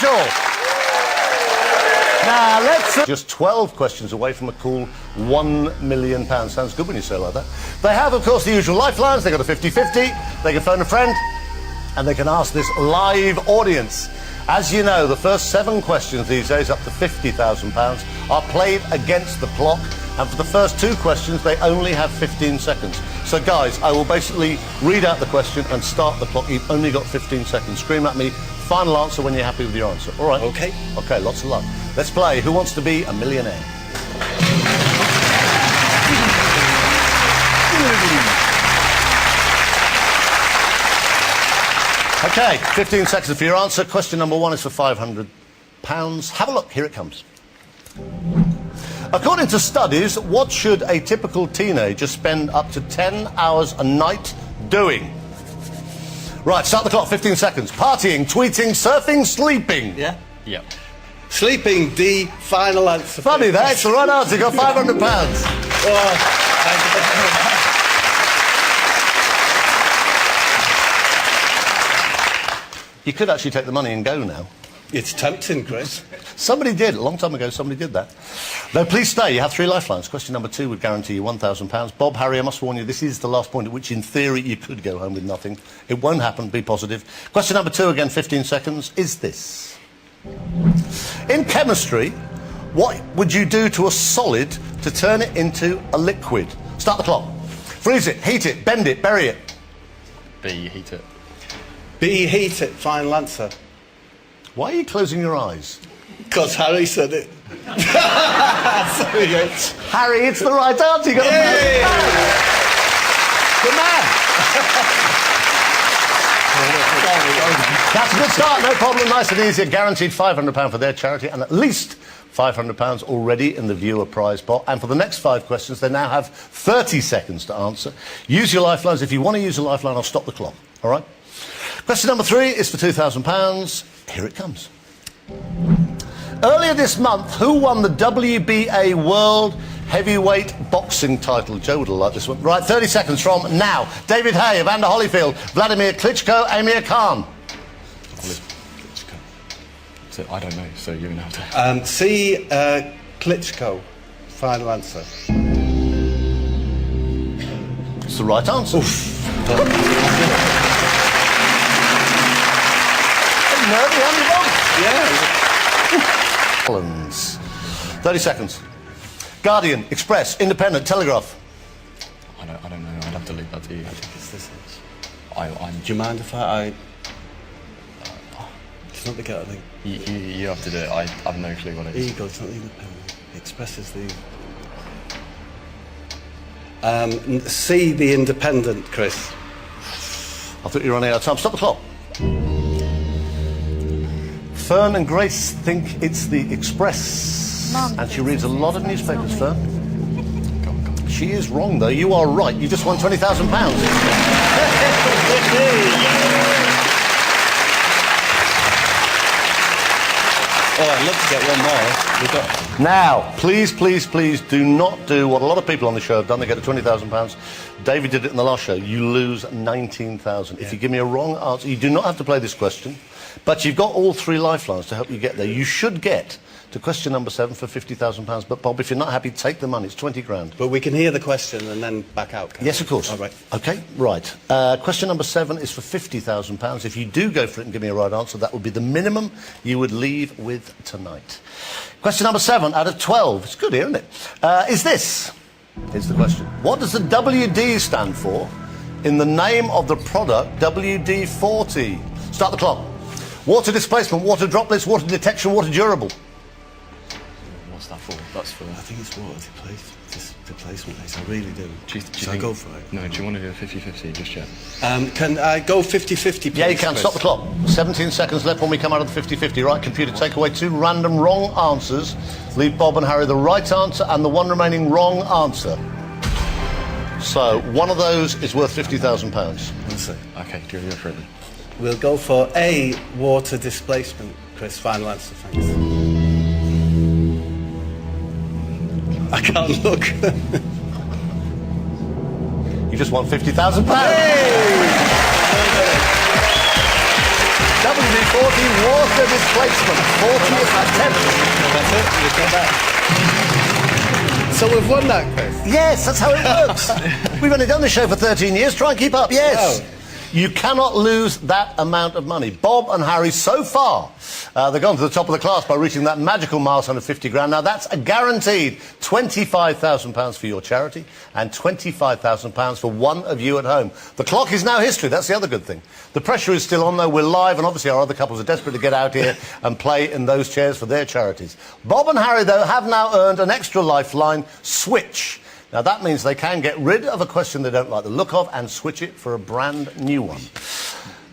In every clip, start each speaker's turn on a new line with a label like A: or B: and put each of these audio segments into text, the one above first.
A: Rachel. Now, let's... Just 12 questions away from a cool £1 million. Sounds good when you say it like that. They have, of course, the usual lifelines. They've got a 50-50. They can phone a friend. And they can ask this live audience. As you know, the first 7 questions these days, up to £50,000, are played against the clock. And for the first 2 questions, they only have 15 seconds. So, guys, I will basically read out the question and start the clock. You've only got 15 seconds. Scream at me. Final answer when you're happy with your answer. All right?
B: OK.
A: OK, lots of luck. Let's play Who Wants to Be a Millionaire? OK, 15 seconds for your answer. Question number 1 is for £500. Have a look. Here it comes. According to studies, what should a typical teenager spend up to 10 hours a night doing? Right, start the clock, 15 seconds. Partying, tweeting, surfing, sleeping.
B: Yeah?
C: Yep.
B: Sleeping, D, final answer.
A: Funny, that's the right answer. You got £500. You could actually take the money and go now.
B: It's tempting, Chris.
A: Somebody did, a long time ago, somebody did that. Though, please stay, you have 3 lifelines. Question number 2 would guarantee you £1,000. Bob, Harry, I must warn you, this is the last point at which, in theory, you could go home with nothing. It won't happen, be positive. Question number 2, again, 15 seconds, is this. In chemistry, what would you do to a solid to turn it into a liquid? Start the clock. Freeze it, heat it, bend it, bury it.
C: B, heat it.
B: B, heat it, final answer.
A: Why are you closing your eyes?
B: Because Harry said it. Sorry, mate.
A: Harry, it's the right answer. You got
B: Yay!
A: Good man. That's a good start, no problem. Nice and easy. Guaranteed £500 for their charity and at least £500 already in the viewer prize pot. And for the next 5 questions, they now have 30 seconds to answer. Use your lifelines. If you want to use a lifeline, I'll stop the clock. All right? Question number 3 is for £2,000. Here it comes. Earlier this month, who won the WBA World Heavyweight Boxing title? Joe would have liked this one. Right, 30 seconds from now. David Hay, Evander Holyfield, Vladimir Klitschko, Amir Khan.
C: Klitschko. So, I don't know, so you're going to have to...
B: C, Klitschko, final answer.
A: It's the right answer. Nervy, haven't you, Bob?
B: Yeah.
A: Collins. 30 seconds. Guardian, Express, Independent, Telegraph.
C: I don't know. I'd have to leave that to you.
B: I think it's this.
C: I'm...
B: Do you mind if I... It's not the gut, I think.
C: You have to do it. I have no clue what it is.
B: Eagle, it's not the Independent. Express is the... C, the Independent, Chris.
A: I thought you were running out of time. Stop the clock. Fern and Grace think it's the Express.
D: Mum,
A: and she reads a lot of newspapers, Fern. She is wrong, though. You are right. You just won £20,000.
B: Oh, I'd love to get one more.
A: Now, please, please, please do not do what a lot of people on the show have done. They get the £20,000. David did it in the last show. You lose £19,000. If you give me a wrong answer, you do not have to play this question, but you've got all 3 lifelines to help you get there. You should get to question number 7 for £50,000. But, Bob, if you're not happy, take the money. It's 20 grand.
B: But we can hear the question and then back out.
A: Yes, of course.
B: All right.
A: OK, right. Question number 7 is for £50,000. If you do go for it and give me a right answer, that would be the minimum you would leave with tonight. Question number 7 out of 12. It's good here, isn't it? Is this. Here's the question. What does the WD stand for in the name of the product WD-40? Start the clock. Water displacement, water droplets, water detection, water durable.
C: What's that for? That's for...
B: I think it's water displacement, I really do.
C: Shall
B: I go for it?
C: No, do you want to do a 50-50 just yet?
B: Can I go 50-50, please?
A: Yeah, you can.
B: Chris?
A: Stop the clock. 17 seconds left when we come out of the 50-50. Right, computer, take away 2 random wrong answers. Leave Bob and Harry the right answer and the 1 remaining wrong answer. So, one of those is worth £50,000.
B: Let's see.
C: OK, do you go for it then?
B: We'll go for A, water displacement. Chris, final answer, thanks. I can't look.
A: You just won £50,000.
B: Hey!
A: WD-40 water displacement. 40 attempts.
B: That's it. You got that. So we've won that, Chris.
A: Yes, that's how it works. We've only done this show for 13 years. Try and keep up. Yes.
B: Wow.
A: You cannot lose that amount of money. Bob and Harry, so far, they've gone to the top of the class by reaching that magical milestone of 50 grand. Now, that's a guaranteed £25,000 for your charity and £25,000 for one of you at home. The clock is now history. That's the other good thing. The pressure is still on, though. We're live, and obviously our other couples are desperate to get out here and play in those chairs for their charities. Bob and Harry, though, have now earned an extra lifeline switch. Now, that means they can get rid of a question they don't like the look of and switch it for a brand new one.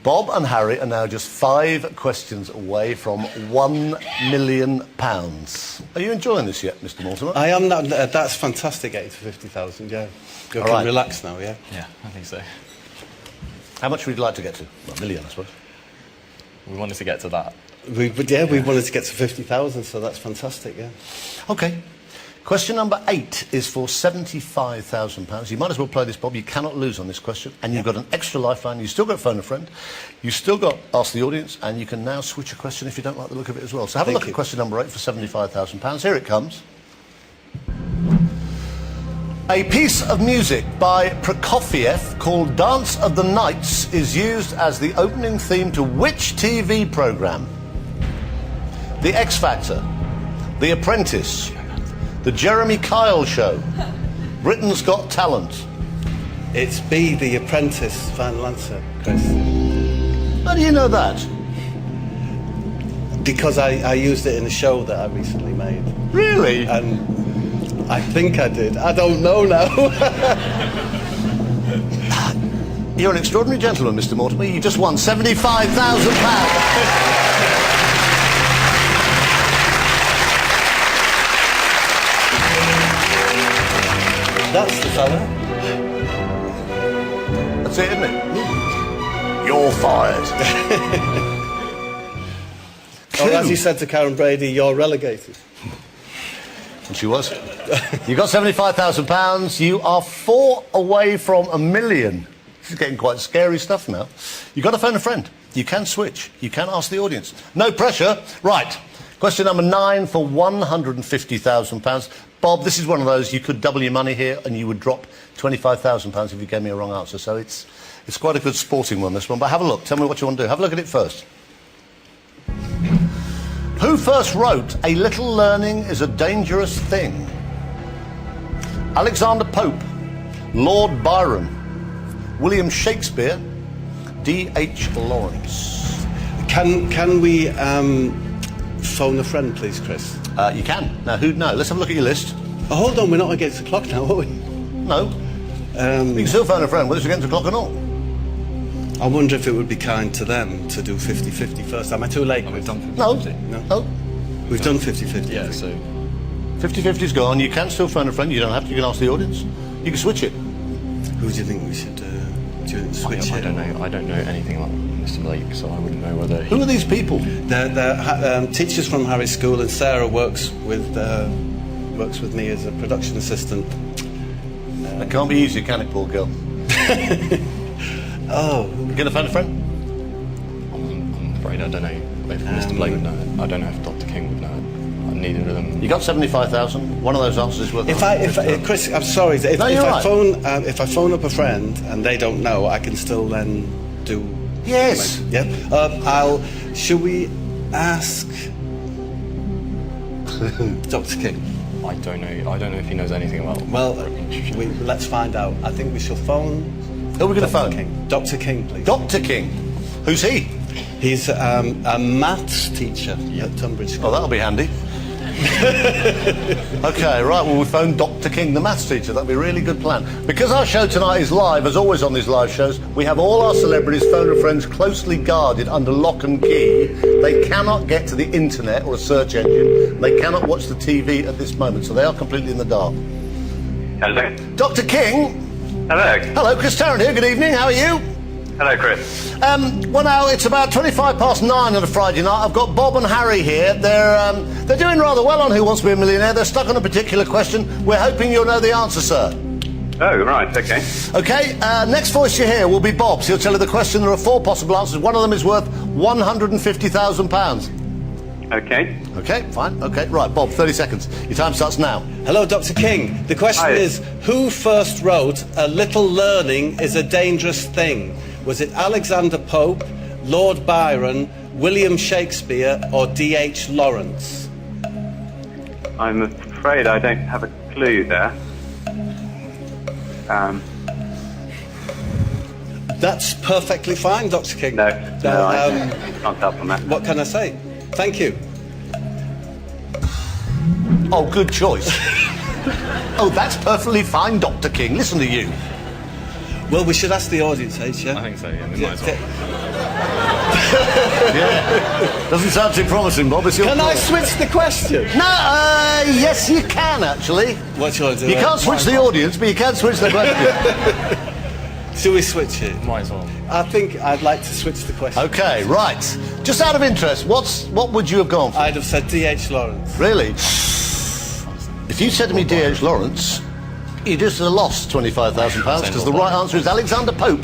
A: Bob and Harry are now just 5 questions away from £1 million. Are you enjoying this yet, Mr. Mortimer?
B: I am not. That's fantastic, 8 to 50,000, yeah. You
A: All
B: can
A: right.
B: relax now, yeah?
C: Yeah, I think so.
A: How much would you like to get to? Well, £1 million, I suppose.
C: We wanted to get to that.
B: We wanted to get to 50,000, so that's fantastic, yeah.
A: OK. Question number 8 is for £75,000. You might as well play this, Bob. You cannot lose on this question. And you've got an extra lifeline. You've still got phone a friend. You've still got ask the audience. And you can now switch a question if you don't like the look of it as well. So have a look at question number 8 for £75,000. Here it comes. A piece of music by Prokofiev called Dance of the Nights is used as the opening theme to which TV programme? The X Factor, The Apprentice, The Jeremy Kyle Show, Britain's Got Talent.
B: It's B, The Apprentice, final answer, Chris.
A: How do you know that?
B: Because I used it in a show that I recently made.
A: Really?
B: And I think I did. I don't know now.
A: You're an extraordinary gentleman, Mr. Mortimer. You just won £75,000.
B: That's the fella.
A: That's it, isn't it? You're fired.
B: Or as you said to Karen Brady, you're relegated.
A: And she was. You got £75,000. You are 4 away from £1 million. This is getting quite scary stuff now. You've got to phone a friend. You can switch. You can ask the audience. No pressure. Right. Question number 9 for £150,000. Bob, this is one of those, you could double your money here and you would drop £25,000 if you gave me a wrong answer. So it's quite a good sporting one, this one. But have a look. Tell me what you want to do. Have a look at it first. Who first wrote A Little Learning is a Dangerous Thing? Alexander Pope, Lord Byron, William Shakespeare, D.H. Lawrence.
B: Can we phone a friend, please, Chris?
A: You can. Now, who'd know? Let's have a look at your list.
B: Oh, hold on, we're not against the clock now, are we?
A: No. You can still phone a friend, whether it's against the clock or not.
B: I wonder if it would be kind to them to do 50-50 first. Am I too late?
C: And we've done 50-50.
A: No.
B: No.
A: No.
B: We've done 50-50.
C: Yeah, so
A: 50-50's gone. You can still phone a friend. You don't have to. You can ask the audience. You can switch it.
B: Who do you think we should switch
C: I
B: it?
C: don't know. I don't know anything about Mr. Blake, so I wouldn't know whether.
A: Who are these people?
B: They're teachers from Harry's school, and Sarah works with me as a production assistant.
A: That can't be easy, can it, poor girl?
B: Oh.
A: You going to phone a friend?
C: I'm afraid I don't know if Mr. Blake would know it. I don't know if Dr. King would know it. Neither of them.
A: You got 75,000. One of those answers is worth.
B: Chris, I'm sorry. If
A: No, you're right.
B: if I phone up a friend and they don't know, I can still then do.
A: Yes.
B: Should we ask Dr. King?
C: I don't know. I don't know if he knows anything about.
B: Well, let's find out. I think we shall phone.
A: Who are we going to phone?
B: King. Dr. King, please.
A: Dr. King. Who's he?
B: He's a maths teacher at Tunbridge School.
A: Oh, that'll be handy. OK, right, well, we phoned Dr. King, the maths teacher. That'll be a really good plan. Because our show tonight is live, as always on these live shows, we have all our celebrities, phone a friends, closely guarded under lock and key. They cannot get to the internet or a search engine. They cannot watch the TV at this moment, so they are completely in the dark.
D: Hello.
A: Dr. King.
D: Hello.
A: Hello, Chris Tarrant here. Good evening. How are you?
D: Hello, Chris.
A: Well, now, it's about 9:25 on a Friday night. I've got Bob and Harry here. They're doing rather well on Who Wants to Be a Millionaire. They're stuck on a particular question. We're hoping you'll know the answer, sir.
D: Oh, right, okay.
A: Okay, next voice you hear will be Bob's. He'll tell you the question. There are 4 possible answers. One of them is worth £150,000.
D: Okay.
A: Okay, fine. Okay, right, Bob, 30 seconds. Your time starts now.
B: Hello, Dr. King. The question
D: Hi.
B: is, who first wrote "A little learning is a dangerous thing"? Was it Alexander Pope, Lord Byron, William Shakespeare, or D.H. Lawrence?
D: I'm afraid I don't have a clue there.
B: That's perfectly fine, Dr. King.
D: No, I
B: Um,
D: can't help on that.
B: what can I say? Thank you.
A: Oh, good choice. Oh, that's perfectly fine, Dr. King. Listen to you.
B: Well, we should ask the audience, H, yeah?
C: I think so, yeah, we might as well.
A: Doesn't sound too promising, Bob. It's your
B: Can I
A: call.
B: switch the question?
A: No, yes, you can, actually.
B: What shall I do?
A: You can't switch the audience, but you can switch the question.
B: Should we switch it?
C: Might as well.
B: I think I'd like to switch the question.
A: Okay, right. Just out of interest, what would you have gone for?
B: I'd have said D.H. Lawrence.
A: Really? If you said to me D.H. Lawrence, you just lost £25,000 because the right answer is Alexander Pope.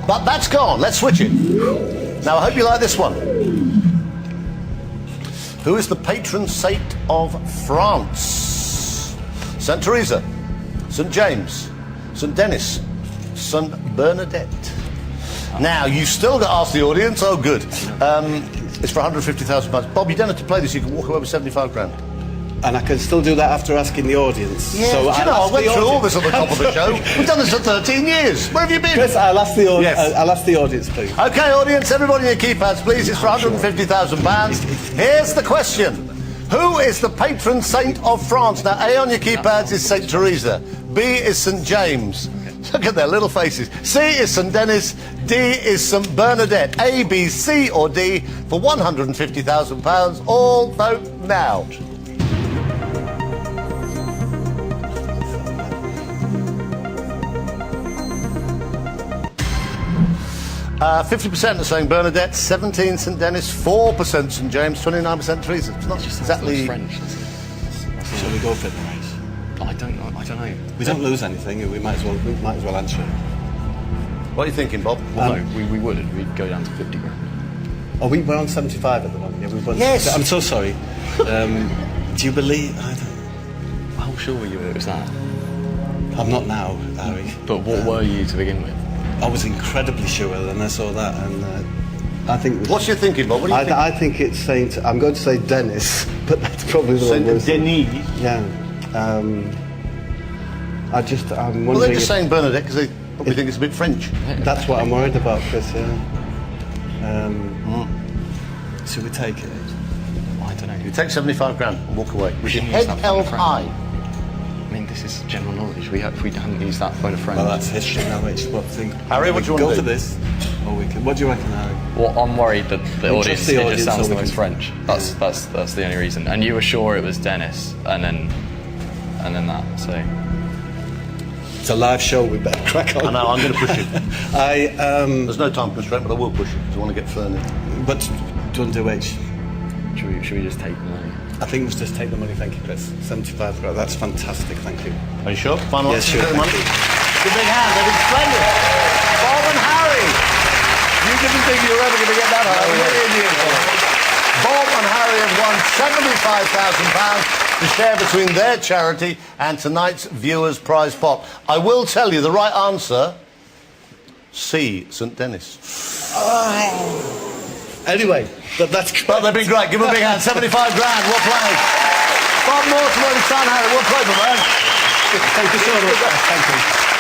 A: But that's gone. Let's switch it. Now, I hope you like this one. Who is the patron saint of France? St. Teresa, St. James, St. Denis, St. Bernadette. Now, you still got to ask the audience. Oh, good. It's for £150,000. Bob, you don't have to play this. You can walk away with 75 grand.
B: And I can still do that after asking the audience.
A: Yeah,
B: so
A: do you know,
B: I'll
A: I
B: ask
A: went
B: the
A: through all
B: audience.
A: this at the top of the show. We've done this for 13 years. Where have you been?
B: Chris, I'll ask the audience.
A: Yes.
B: I'll ask the audience, please.
A: Okay, audience, everybody in your keypads, please. It's for £150,000. Here's the question. Who is the patron saint of France? Now, A on your keypads is St. Teresa. B is St. James. Look at their little faces. C is St. Denis. D is St. Bernadette. A, B, C, or D for £150,000. All vote now. 50% are saying Bernadette, 17 St. Denis, 4% St. James, 29% Teresa. It's not exactly...
C: French.
B: Shall we go for it then, H?
C: I don't know.
B: We don't lose anything. We might as well answer it.
A: What are you thinking, Bob?
C: Well, no, we would. We'd go down to 50 grand.
B: Oh, we're on 75 at the moment. Yeah, we've won.
A: Yes.
B: I'm so sorry. Do you believe? I don't.
C: How sure were you it was that?
B: I'm not now, Harry.
C: But what were you to begin with?
B: I was incredibly sure, and I saw that, and I think.
A: What's your thinking, Bob? What do you think?
B: I think it's Saint. I'm going to say Denis, but that's probably the wrong word.
A: Saint Denis.
B: Yeah. I'm wondering.
A: Well, they're just
B: if-
A: saying Bernadette because they probably think it's a bit French.
B: That's what I'm worried about, Chris. Yeah. Should we take it?
C: I don't know.
A: You take 75 grand and walk away with your
C: Shouldn't
A: head
C: use that
A: held
C: phone.
A: high.
C: I mean, this is general knowledge. If we hadn't used that phone a friend.
B: Well, that's history now. Which what thing?
A: Harry, what do you
B: go
A: want to
B: for
A: do?
B: this? Or we can. What do you reckon, Harry?
C: Well, I'm worried that the
B: We
C: audience,
B: trust the
C: it
B: audience,
C: just sounds
B: so
C: the
B: we
C: most
B: can-
C: French. That's the only reason. And you were sure it was Dennis, and then that. So
B: It's a live show. We better crack on.
A: I know, I'm going to push it.
B: There's
A: There's no time constraint, but I will push it because I want to get Fern in.
B: But do you want to do H?
C: should we just take the money?
B: I think we'll just take the money. Thank you, Chris. 75 grand. That's fantastic. Thank you.
A: Are you sure? Final
B: Yes,
A: answer,
B: sure.
A: take the money. Good big hand, they've been splendid. Bob and Harry. You didn't think you were ever going to get that high, did you? Bob and Harry have won £75,000 to share between their charity and tonight's viewers' prize pot. I will tell you the right answer, C, St. Denis.
B: Anyway, that's great.
A: But they've been great. Give them a big hand. 75 grand. Well played. Bob Mortimer and Son Harry. Well played, my man.
B: Thank you so much. Thank you.